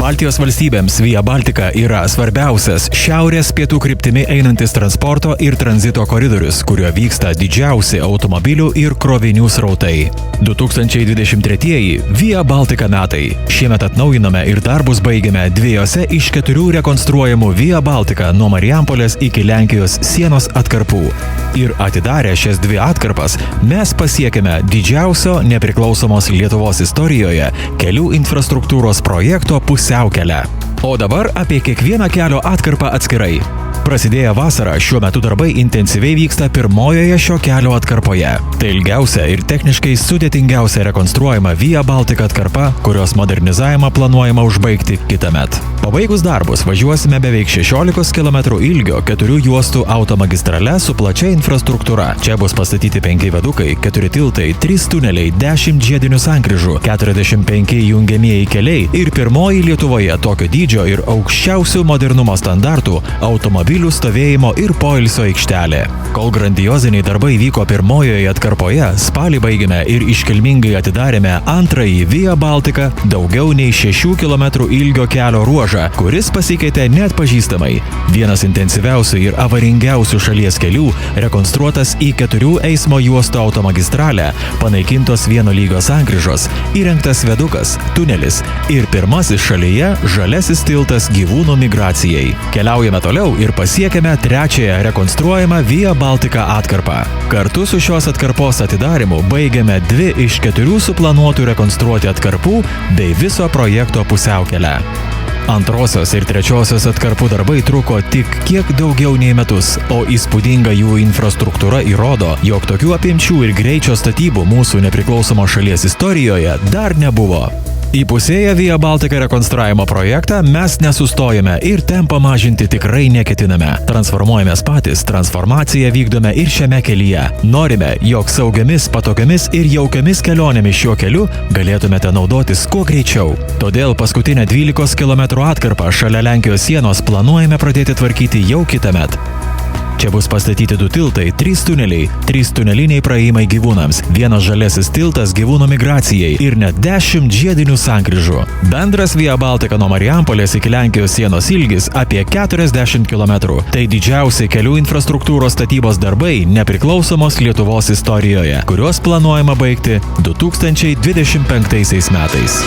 Baltijos valstybėms Via Baltica yra svarbiausias šiaurės pietų kryptimi einantis transporto ir tranzito koridorius, kuriuo vyksta didžiausi automobilių ir krovinių srautai. 2023 Via Baltica metai. Šiemet atnaujinome ir darbus baigėme 2 iš 4 rekonstruojamų Via Baltica nuo Marijampolės iki Lenkijos sienos atkarpų. Ir atidarę šias 2 atkarpas, mes pasiekėme didžiausio nepriklausomos Lietuvos istorijoje kelių infrastruktūros projekto pusiaukelę. O dabar apie kiekvieną kelio atkarpą atskirai. Prasidėję vasarą, šiuo metu darbai intensyviai vyksta pirmojoje šio kelio atkarpoje. Tai ilgiausia ir techniškai sudėtingiausia rekonstruojama Via Baltica atkarpa, kurios modernizavimą planuojama užbaigti kitąmet. Pabaigus darbus važiuosime beveik 16 km ilgio 4 juostų automagistrale su plačia infrastruktūra. Čia bus pastatyti 5 viadukai, 4 tiltai, 3 tuneliai, 10 žiedinių sankryžų, 45 jungiamieji keliai ir pirmoji Lietuvoje tokio dydžio ir aukščiausių modernumo standartų automobilių stovėjimo ir poilsio aikštelė. Kol grandioziniai darbai vyko pirmojoje atkarpoje, spalį baigėme ir iškilmingai atidarėme antrąjį Via Baltica daugiau nei 6 km ilgio kelio ruožą, kuris pasikeitė neatpažįstamai. Vienas intensyviausių ir avaringiausių šalies kelių, rekonstruotas į 4 eismo juostų automagistralę, panaikintos vieno lygio sankryžos, įrengtas viadukas, tunelis ir pirmasis šalyje žaliasis tiltas gyvūnų migracijai. Keliaujame toliau ir pasiekėme 3 rekonstruojamą Via Baltica atkarpą. Kartu su šios atkarpos atidarimu baigėme 2 iš 4 suplanuotų rekonstruoti atkarpų bei viso projekto pusiaukelę. Antrosios ir trečiosios atkarpų darbai truko tik kiek daugiau nei metus, o įspūdinga jų infrastruktūra įrodo, jog tokių apimčių ir greičio statybų mūsų nepriklausomos šalies istorijoje dar nebuvo. Įpusėję Via Baltica rekonstravimo projektą mes nesustojame ir tempą mažinti tikrai neketiname. Transformuojamės patys, transformaciją vykdome ir šiame kelyje. Norime, jog saugiamis, patogiamis ir jaukiamis kelionėmis šiuo keliu galėtumėte naudotis kuo greičiau. Todėl paskutinę 12 km atkarpą šalia Lenkijos sienos planuojame pradėti tvarkyti jau kitąmet. Čia bus pastatyti 2 tiltai, 3 tuneliai, 3 tuneliniai praėjimai gyvūnams, 1 žaliasis tiltas gyvūnų migracijai ir net 10 žiedinių sankryžų. Bendras Via Baltica nuo Marijampolės iki Lenkijos sienos ilgis apie 40 km. Tai didžiausi kelių infrastruktūros statybos darbai nepriklausomos Lietuvos istorijoje, kuriuos planuojama baigti 2025 metais.